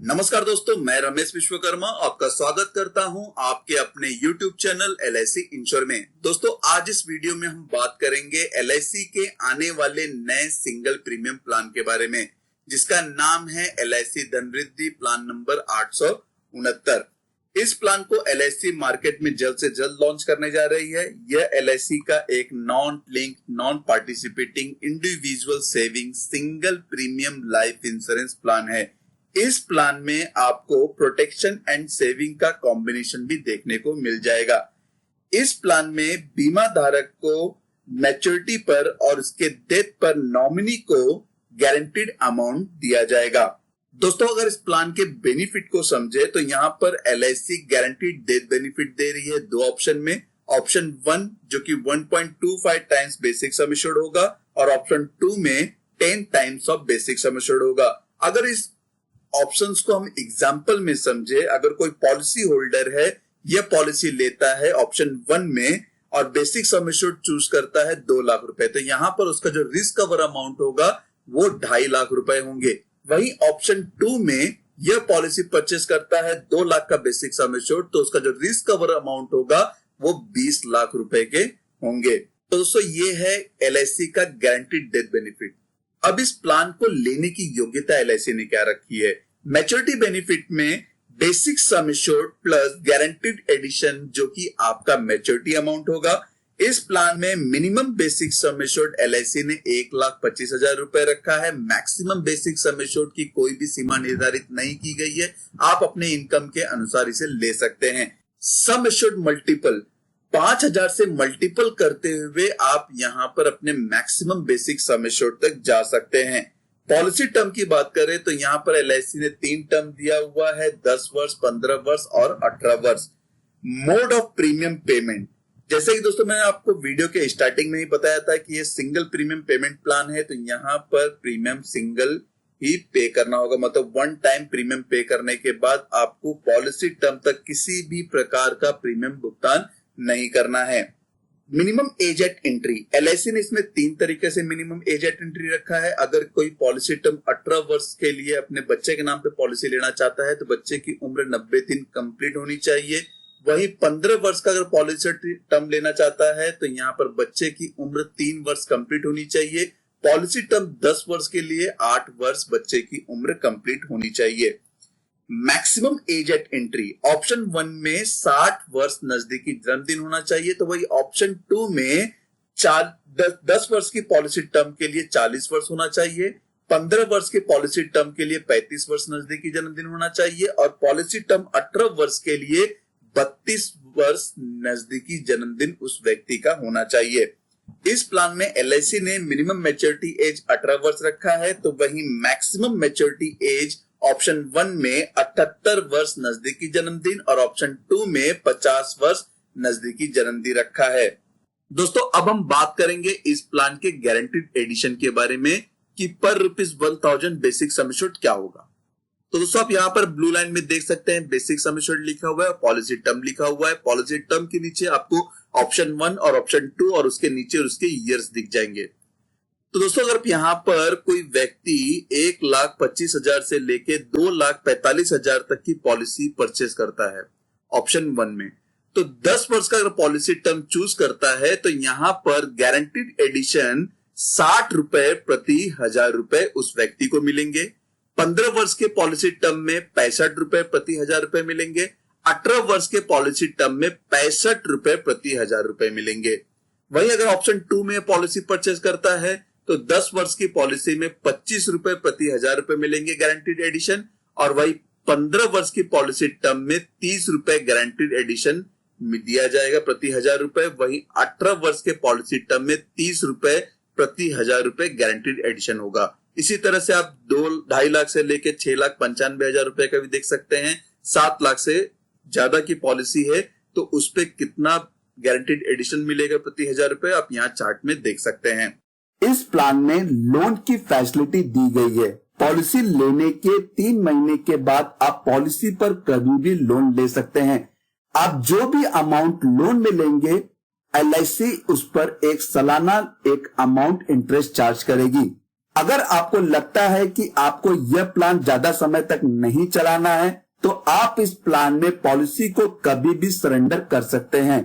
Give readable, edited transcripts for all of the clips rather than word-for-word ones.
नमस्कार दोस्तों, मैं रमेश विश्वकर्मा आपका स्वागत करता हूं आपके अपने YouTube चैनल LIC इंश्योर में। दोस्तों, आज इस वीडियो में हम बात करेंगे LIC के आने वाले नए सिंगल प्रीमियम प्लान के बारे में, जिसका नाम है LIC धनवृद्धि प्लान नंबर 869। इस प्लान को LIC मार्केट में जल्द से जल्द लॉन्च करने जा रही है। यह LIC का एक non link non participating individual saving single premium life insurance plan है। इस प्लान में आपको प्रोटेक्शन एंड सेविंग का कॉम्बिनेशन भी देखने को मिल जाएगा। इस प्लान में बीमा धारक को मैच्योरिटी पर और उसके डेथ पर नॉमिनी को गारंटीड अमाउंट दिया जाएगा। दोस्तों, अगर इस प्लान के बेनिफिट को समझे तो यहाँ पर LIC गारंटीड डेथ बेनिफिट दे रही है दो ऑप्शन में। ऑप्शन 1 जो कि 1.25 टाइम्स बेसिक सम एश्योर्ड होगा और ऑप्शन 2 में 10 times of basic sum assured होगा। अगर इस ऑप्शंस को हम एग्जांपल में समझे, अगर कोई पॉलिसी होल्डर है, यह पॉलिसी लेता है ऑप्शन 1 में और बेसिक सम एश्योर्ड चूज करता है 2 लाख रुपए, तो यहाँ पर उसका जो रिस्क कवर अमाउंट होगा वो 2.5 लाख रुपए होंगे। वहीं ऑप्शन 2 में यह पॉलिसी परचेस करता है 2 लाख का बेसिक सम एश्योर्ड, तो उसका जो रिस्क कवर अमाउंट होगा वो 20 लाख रुपए के होंगे। तो दोस्तों, ये है LIC का गारंटीड डेथ बेनिफिट। अब इस प्लान को लेने की योग्यता LIC ने क्या रखी है? मैच्योरिटी बेनिफिट में basic sum assured plus guaranteed addition जो कि आपका मैच्योरिटी अमाउंट होगा। इस प्लान में minimum basic sum assured LIC ने 1,25,000 रुपए रखा है। मैक्सिमम बेसिक सम एश्योर्ड की कोई भी सीमा निर्धारित नहीं की गई है, आप अपने इनकम के अनुसार इसे ले सकते हैं। सम एश्योर्ड मल्टीपल 5,000 से मल्टीपल करते हुए आप यहां पर अपने मैक्सिमम बेसिक सम एश्योर्ड तक जा सकते हैं। पॉलिसी टर्म की बात करें तो यहाँ पर LIC ने 3 टर्म दिया हुआ है, 10 वर्ष, 15 वर्ष और 18 वर्ष। मोड ऑफ प्रीमियम पेमेंट, जैसे कि दोस्तों मैंने आपको वीडियो के स्टार्टिंग में ही बताया था कि ये सिंगल प्रीमियम पेमेंट प्लान है, तो यहाँ पर प्रीमियम सिंगल ही पे करना होगा, मतलब 1 टाइम प्रीमियम पे करने के बाद आपको पॉलिसी टर्म तक किसी भी प्रकार का प्रीमियम भुगतान नहीं करना है। Minimum age eight entry, LIC ने इसमें 3 तरीके से मिनिमम एज एट एंट्री रखा है। अगर कोई पॉलिसी टर्म 18 वर्ष के लिए अपने बच्चे के नाम पे पॉलिसी लेना चाहता है तो बच्चे की उम्र 90 दिन कंप्लीट होनी चाहिए। वहीं 15 वर्ष का अगर पॉलिसी टर्म लेना चाहता है तो यहाँ पर बच्चे की उम्र 3 वर्ष कंप्लीट होनी चाहिए। पॉलिसी टर्म 10 वर्ष के लिए 8 वर्ष बच्चे की उम्र कंप्लीट होनी चाहिए। Maximum age eight entry, option 1 में 60 वर्ष नजदीकी जन्मदिन होना चाहिए, तो वही ऑप्शन 2 में 10 वर्ष की पॉलिसी टर्म के लिए 40 वर्ष होना चाहिए। 15 वर्ष की पॉलिसी टर्म के लिए 35 वर्ष नजदीकी जन्मदिन होना चाहिए और पॉलिसी टर्म 18 वर्ष के लिए 32 वर्ष नजदीकी जन्मदिन उस व्यक्ति का होना चाहिए। इस प्लान में LIC ने मिनिमम मैच्योरिटी एज 18 वर्ष रखा है, तो वही मैक्सिमम मैच्योरिटी एज ऑप्शन 1 में 78 वर्ष नजदीकी जन्मदिन और ऑप्शन 2 में 50 वर्ष नजदीकी जन्मदिन रखा है। दोस्तों, अब हम बात करेंगे इस प्लान के गारंटीड एडिशन के बारे में कि पर ₹1,000 बेसिक सम एश्योर्ड क्या होगा। तो दोस्तों, आप यहाँ पर ब्लू लाइन में देख सकते हैं बेसिक सम एश्योर्ड लिखा हुआ है, पॉलिसी टर्म लिखा हुआ है। पॉलिसी टर्म के नीचे आपको ऑप्शन 1 और ऑप्शन 2 और उसके नीचे उसके ईयर्स दिख जाएंगे। तो दोस्तों, अगर यहाँ पर कोई व्यक्ति 1,25,000 से लेके 2,45,000 तक की पॉलिसी परचेस करता है ऑप्शन 1 में, तो 10 वर्ष का अगर पॉलिसी टर्म चूज करता है तो यहाँ पर गारंटीड एडिशन 60 रुपए प्रति 1,000 रुपए उस व्यक्ति को मिलेंगे। 15 वर्ष के पॉलिसी टर्म में 65 रुपए प्रति 1,000 रुपए मिलेंगे। 18 वर्ष के पॉलिसी टर्म में 65 रुपए प्रति 1,000 रुपए मिलेंगे। वही अगर ऑप्शन 2 में पॉलिसी परचेस करता है तो 10 वर्ष की पॉलिसी में 25 रुपए प्रति 1,000 रुपए मिलेंगे गारंटीड एडिशन, और वही 15 वर्ष की पॉलिसी टर्म में 30 रुपए गारंटीड एडिशन दिया जाएगा प्रति 1,000 रुपए। वही 18 वर्ष के पॉलिसी टर्म में 30 रुपए प्रति 1,000 रुपए गारंटीड एडिशन होगा। इसी तरह से आप 2.5 लाख से लेके 6,95,000 रुपए का भी देख सकते हैं। 7 लाख से ज्यादा की पॉलिसी है तो उस पे कितना गारंटीड एडिशन मिलेगा प्रति 1,000 रुपए, आप यहाँ चार्ट में देख सकते हैं। इस प्लान में लोन की फैसिलिटी दी गई है। पॉलिसी लेने के 3 महीने के बाद आप पॉलिसी पर कभी भी लोन ले सकते हैं। आप जो भी अमाउंट लोन में लेंगे LIC उस पर एक सालाना एक अमाउंट इंटरेस्ट चार्ज करेगी। अगर आपको लगता है कि आपको यह प्लान ज्यादा समय तक नहीं चलाना है तो आप इस प्लान में पॉलिसी को कभी भी सरेंडर कर सकते हैं।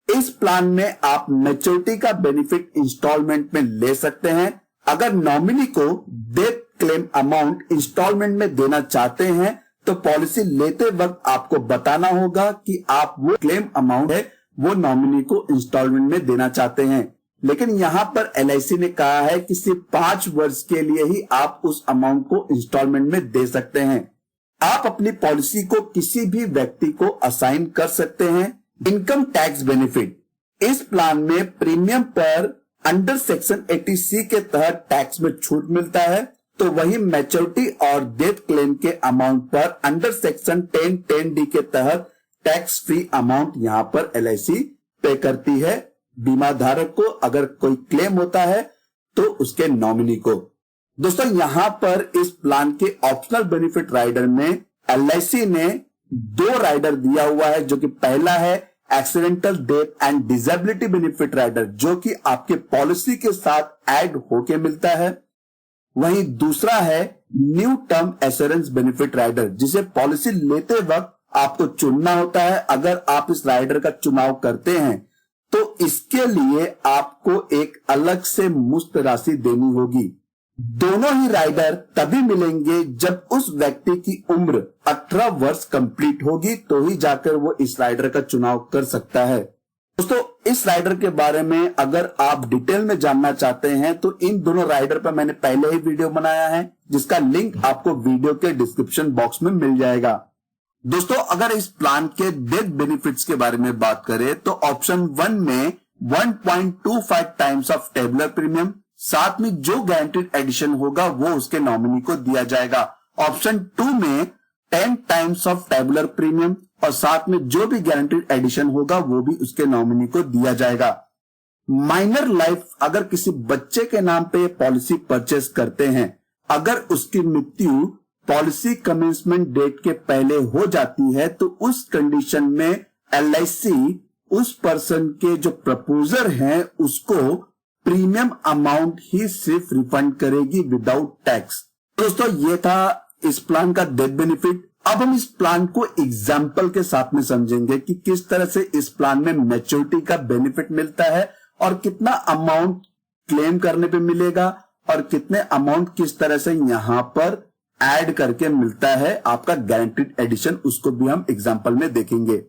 इस प्लान में आप मैच्योरिटी का बेनिफिट इंस्टॉलमेंट में ले सकते हैं। अगर नॉमिनी को डेथ क्लेम अमाउंट इंस्टॉलमेंट में देना चाहते हैं तो पॉलिसी लेते वक्त आपको बताना होगा कि आप वो क्लेम अमाउंट है वो नॉमिनी को इंस्टॉलमेंट में देना चाहते हैं। लेकिन यहाँ पर LIC ने कहा है कि सिर्फ 5 वर्ष के लिए ही आप उस अमाउंट को इंस्टॉलमेंट में दे सकते हैं। आप अपनी पॉलिसी को किसी भी व्यक्ति को असाइन कर सकते हैं। इनकम टैक्स बेनिफिट, इस प्लान में प्रीमियम पर अंडर सेक्शन 80C के तहत टैक्स में छूट मिलता है, तो वही मैच्योरिटी और डेथ क्लेम के अमाउंट पर अंडर सेक्शन 10(10)D के तहत टैक्स फ्री अमाउंट यहाँ पर LIC पे करती है बीमा धारक को, अगर कोई क्लेम होता है तो उसके नॉमिनी को। दोस्तों यहाँ पर इस प्लान के ऑप्शनल बेनिफिट राइडर में LIC ने 2 राइडर दिया हुआ है, जो कि पहला है accidental death and disability benefit rider, जो कि आपके पॉलिसी के साथ ऐड होके मिलता है। वहीं दूसरा है new term assurance benefit rider, जिसे पॉलिसी लेते वक्त आपको चुनना होता है। अगर आप इस राइडर का चुनाव करते हैं तो इसके लिए आपको एक अलग से मुफ्त राशि देनी होगी। दोनों ही राइडर तभी मिलेंगे जब उस व्यक्ति की उम्र 18 वर्ष कंप्लीट होगी, तो ही जाकर वो इस राइडर का चुनाव कर सकता है। दोस्तों इस राइडर के बारे में अगर आप डिटेल में जानना चाहते हैं तो इन दोनों राइडर पर मैंने पहले ही वीडियो बनाया है, जिसका लिंक आपको वीडियो के डिस्क्रिप्शन बॉक्स में मिल जाएगा। दोस्तों अगर इस प्लान के डेथ बेनिफिट्स के बारे में बात करें तो ऑप्शन 1 में 1.25 टाइम्स ऑफ टेबुलर प्रीमियम, साथ में जो गारंटीड एडिशन होगा वो उसके नॉमिनी को दिया जाएगा। ऑप्शन 2 में 10 टाइम्स ऑफ टेबुलर प्रीमियम और साथ में जो भी गारंटीड एडिशन होगा वो भी उसके नॉमिनी को दिया जाएगा। माइनर लाइफ, अगर किसी बच्चे के नाम पे पॉलिसी परचेस करते हैं, अगर उसकी मृत्यु पॉलिसी कमेंसमेंट डेट के पहले हो जाती है तो उस कंडीशन में LIC उस पर्सन के जो प्रपोजर हैं उसको प्रीमियम अमाउंट ही सिर्फ रिफंड करेगी विदाउट टैक्स। दोस्तों ये था इस प्लान का डेथ बेनिफिट। अब हम इस प्लान को एग्जाम्पल के साथ में समझेंगे कि किस तरह से इस प्लान में मैच्योरिटी का बेनिफिट मिलता है और कितना अमाउंट क्लेम करने पे मिलेगा और कितने अमाउंट किस तरह से यहां पर ऐड करके मिलता है आपका गारंटीड एडिशन, उसको भी हम एग्जांपल में देखेंगे।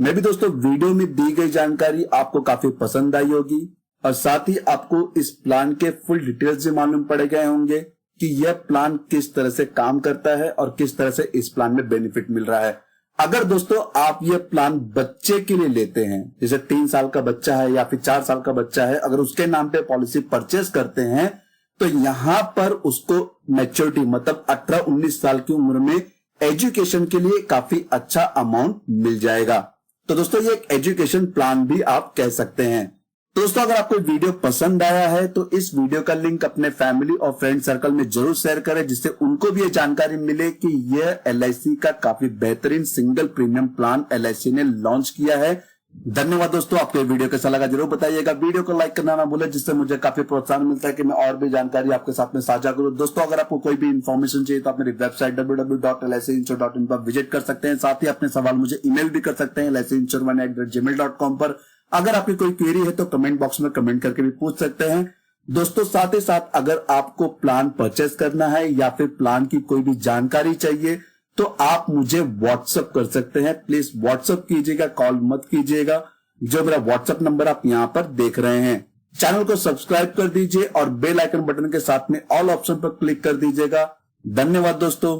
मैं भी दोस्तों वीडियो में दी गई जानकारी आपको काफी पसंद आई होगी और साथ ही आपको इस प्लान के फुल डिटेल्स भी मालूम पड़ गए होंगे कि यह प्लान किस तरह से काम करता है और किस तरह से इस प्लान में बेनिफिट मिल रहा है। अगर दोस्तों आप ये प्लान बच्चे के लिए लेते हैं, जैसे 3 साल का बच्चा है या फिर 4 साल का बच्चा है, अगर उसके नाम पे पॉलिसी परचेस करते हैं तो यहां पर उसको मैच्योरिटी मतलब 18-19 साल की उम्र में एजुकेशन के लिए काफी अच्छा अमाउंट मिल जाएगा। तो दोस्तों ये एक एजुकेशन प्लान भी आप कह सकते हैं। दोस्तों अगर आपको वीडियो पसंद आया है तो इस वीडियो का लिंक अपने फैमिली और फ्रेंड सर्कल में जरूर शेयर करें, जिससे उनको भी ये जानकारी मिले कि यह LIC का काफी बेहतरीन सिंगल प्रीमियम प्लान LIC ने लॉन्च किया है। धन्यवाद दोस्तों, आपको वीडियो कैसा लगा जरूर बताइएगा। वीडियो को लाइक करना ना भूलें, जिससे मुझे काफी प्रोत्साहन मिलता है कि मैं और भी जानकारी आपके साथ में साझा करूं। दोस्तों अगर आपको कोई भी इन्फॉर्मेशन चाहिए तो आप मेरी वेबसाइट www.licinsurance.in पर विजिट कर सकते हैं। साथ ही अपने सवाल मुझे ईमेल भी कर सकते हैं licinsurance@gmail.com पर। अगर आपकी कोई क्वेरी है तो कमेंट बॉक्स में कमेंट करके भी पूछ सकते हैं। दोस्तों साथ ही साथ अगर आपको प्लान परचेस करना है या फिर प्लान की कोई भी जानकारी चाहिए तो आप मुझे व्हाट्सएप कर सकते हैं। प्लीज व्हाट्सएप कीजिएगा, कॉल मत कीजिएगा। जो मेरा व्हाट्सएप नंबर आप यहाँ पर देख रहे हैं। चैनल को सब्सक्राइब कर दीजिए और बेल आइकन बटन के साथ में ऑल ऑप्शन पर क्लिक कर दीजिएगा। धन्यवाद दोस्तों।